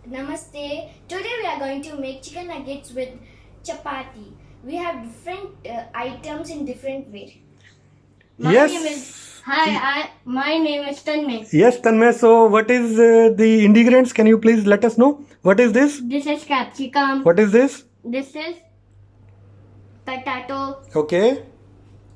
Namaste. Today we are going to make chicken nuggets with chapati. We have different items in different way. Yes. My name is Tanmay. Yes, Tanmay. So, what is the ingredients? Can you please let us know? What is this? This is capsicum. What is this? This is potato. Okay.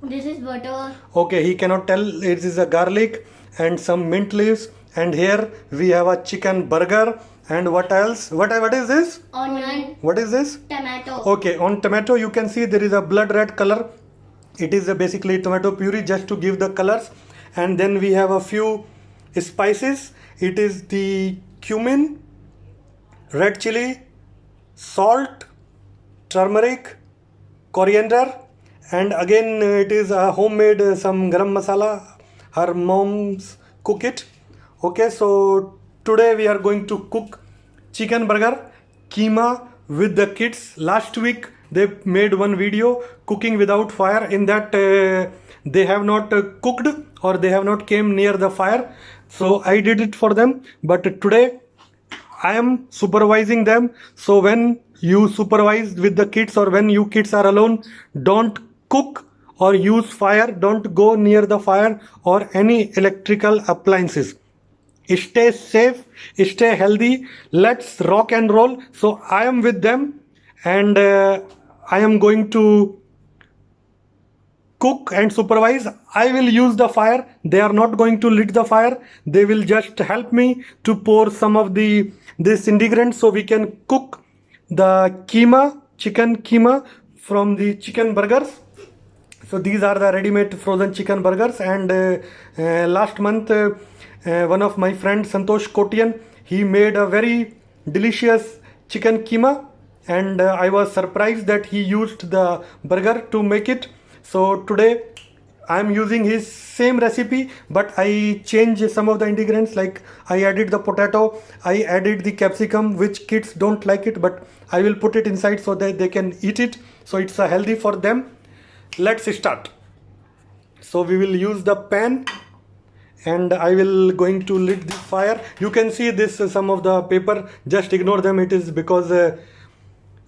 This is butter. Okay, he cannot tell. It is a garlic and some mint leaves. And here we have a chicken burger. And what else? What is this? Onion. What is this? Tomato. Okay, on tomato you can see there is a blood red color. It is basically tomato puree just to give the colors. And then we have a few spices. It is the cumin, red chili, salt, turmeric, coriander, and again it is a homemade some garam masala. Her mom's cook it. Okay, so today we are going to cook chicken burger, keema with the kids. Last week they made one video cooking without fire. In that they have not cooked or they have not came near the fire. So I did it for them. But today I am supervising them. So when you supervise with the kids or when you kids are alone, don't cook or use fire. Don't go near the fire or any electrical appliances. Stay safe, stay healthy. Let's rock and roll. So I am with them and I am going to cook and supervise. I will use the fire. They are not going to lit the fire. They will just help me to pour some of this ingredient so we can cook the keema, chicken keema from the chicken burgers. So these are the ready-made frozen chicken burgers. And last month one of my friends Santosh Kotian, he made a very delicious chicken keema and I was surprised that he used the burger to make it. So today I am using his same recipe, but I changed some of the ingredients. Like I added the potato, I added the capsicum, which kids don't like it, but I will put it inside so that they can eat it. So it's healthy for them. Let's start. So we will use the pan and I will going to lit the fire. You can see this some of the paper, just ignore them. It is because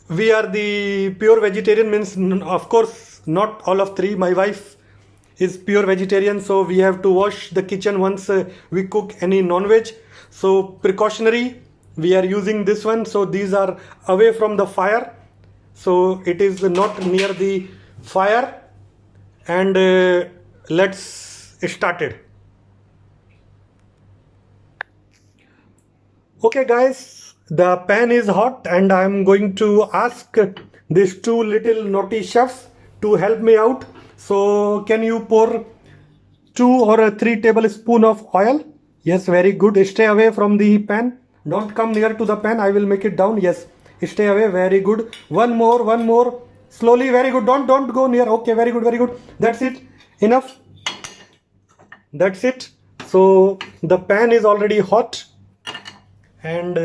we are the pure vegetarian, means of course not all of three. My wife is pure vegetarian, so we have to wash the kitchen once we cook any non-veg. So precautionary we are using this one. So these are away from the fire, so it is not near the fire. And let's start it. Okay guys, the pan is hot and I'm going to ask these two little naughty chefs to help me out. So can you pour 2 or 3 tablespoons of oil? Yes, very good. Stay away from the pan. Don't come near to the pan. I will make it down. Yes, stay away. Very good. One more. Slowly. Very good. Don't go near. Okay, very good. That's it. Enough. That's it. So the pan is already hot and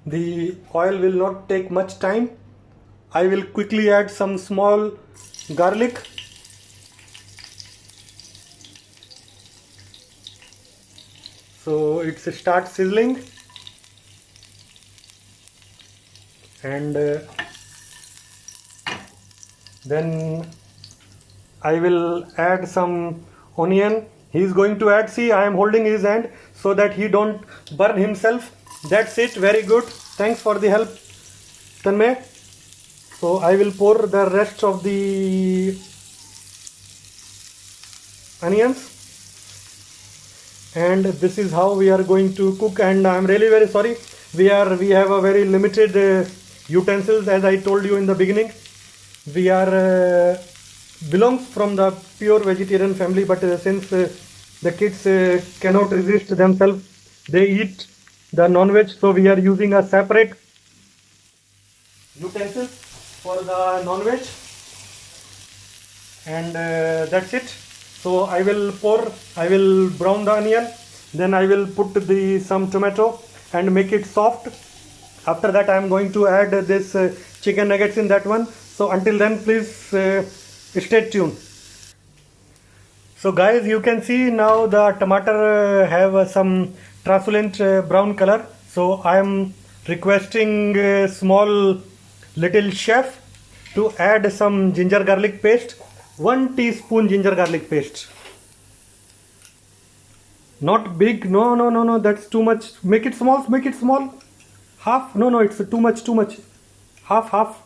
the oil will not take much time. I will quickly add some small garlic. So it starts sizzling and then I will add some onion. He is going to add, see I am holding his hand so that he don't burn himself. That's it, very good. Thanks for the help, Tanmay. So I will pour the rest of the onions. And this is how we are going to cook. And I am really very sorry. We have a very limited utensils, as I told you in the beginning. We are belongs from the pure vegetarian family, but since the kids cannot resist themselves, they eat the non-veg, so we are using a separate utensils for the non-veg. And that's it. So I will brown the onion, then I will put some tomato and make it soft. After that I am going to add this chicken nuggets in that one. So until then, please stay tuned. So guys, you can see now the tomato have some translucent brown color. So I am requesting a small little chef to add some ginger garlic paste. 1 teaspoon ginger garlic paste. Not big. No. That's too much. Make it small. Make it small. Half. No. It's too much. Too much. Half.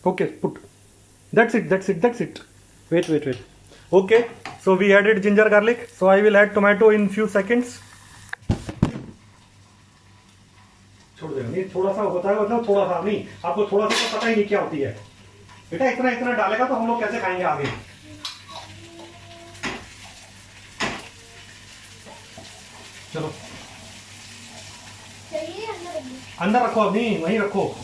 Okay. Put. That's it. Wait. Okay. So we added ginger garlic. So I will add tomato in few seconds. छोड़ देना नहीं, थोड़ा सा होता है मतलब थोड़ा सा नहीं, आपको थोड़ा सा तो पता ही नहीं क्या होती है बेटा। इतना डालेगा तो हम लोग कैसे खाएंगे आगे। चलो अंदर रखो, अभी वहीं रखो।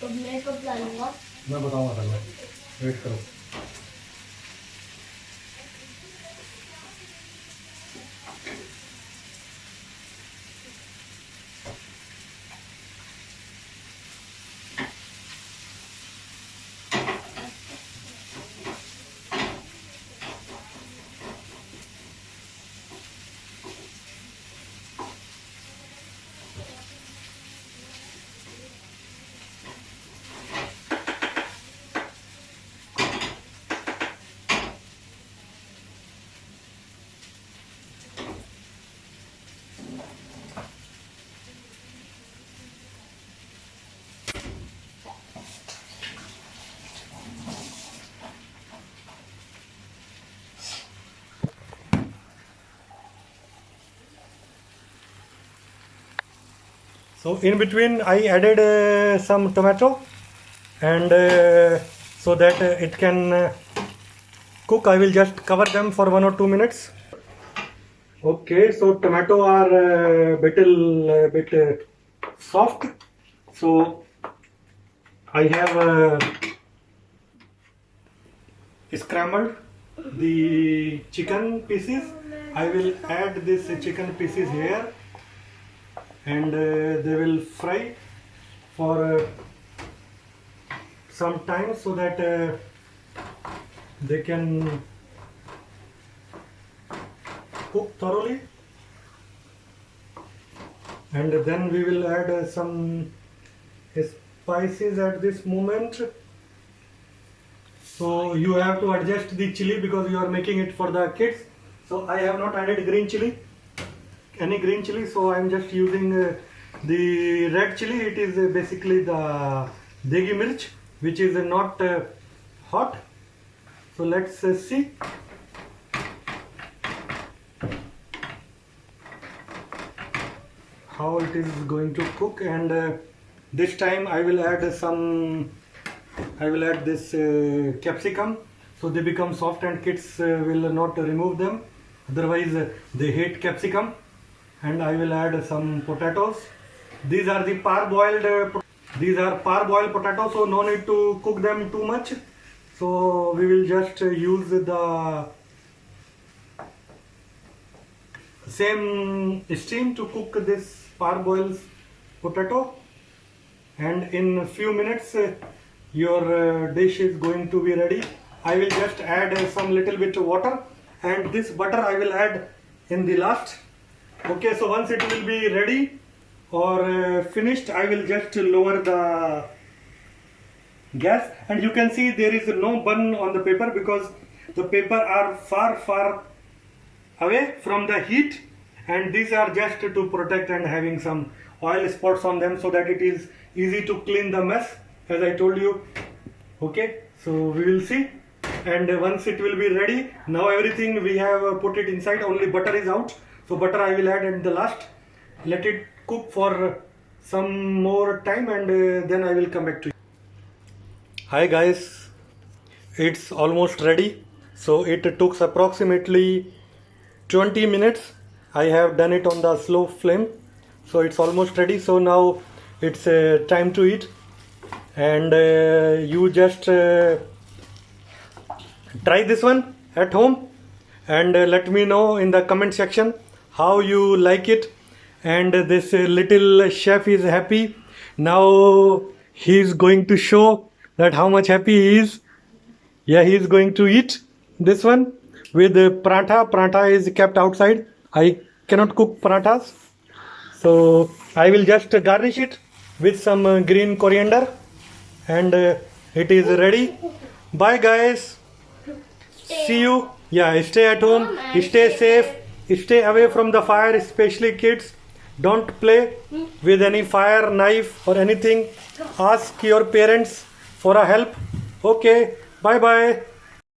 तो मैं कब डालूंगा? मैं बताऊंगा पहले, वेट करो। So in between I added some tomato, and so that it can cook, I will just cover them for 1 or 2 minutes. Okay, so tomato are bit soft, so I have scrambled the chicken pieces. I will add this chicken pieces here, and they will fry for some time so that they can cook thoroughly. And then we will add some spices at this moment. So you have to adjust the chili because you are making it for the kids. So I have not added any green chili, so I am just using the red chili. It is basically the degi mirch, which is not hot. So let's see. How it is going to cook. And this time I will add this capsicum, so they become soft and kids will not remove them, otherwise they hate capsicum. And I will add some potatoes. These are the parboiled potatoes, so no need to cook them too much. So we will just use the same steam to cook this parboiled potato, and in a few minutes your dish is going to be ready. I will just add some little bit of water, and this butter I will add in the last. Okay, so once it will be ready or finished, I will just lower the gas, and you can see there is no burn on the paper because the paper are far away from the heat, and these are just to protect and having some oil spots on them so that it is easy to clean the mess, as I told you. Okay, so we will see. And once it will be ready, now everything we have put it inside, only butter is out. So butter I will add at the last. Let it cook for some more time, and then I will come back to you. Hi guys, it's almost ready. So it took approximately 20 minutes. I have done it on the slow flame, so it's almost ready. So now it's time to eat, and you just try this one at home, and let me know in the comment section how you like it. And this little chef is happy now. He's going to show that how much happy he is. Yeah, he is going to eat this one with paratha. Paratha is kept outside. I cannot cook parathas, so I will just garnish it with some green coriander, and it is ready. Bye guys. See you. Yeah, stay at home, stay safe, stay away from the fire, especially kids. Don't play with any fire, knife, or anything. Ask your parents for a help. Okay, bye bye.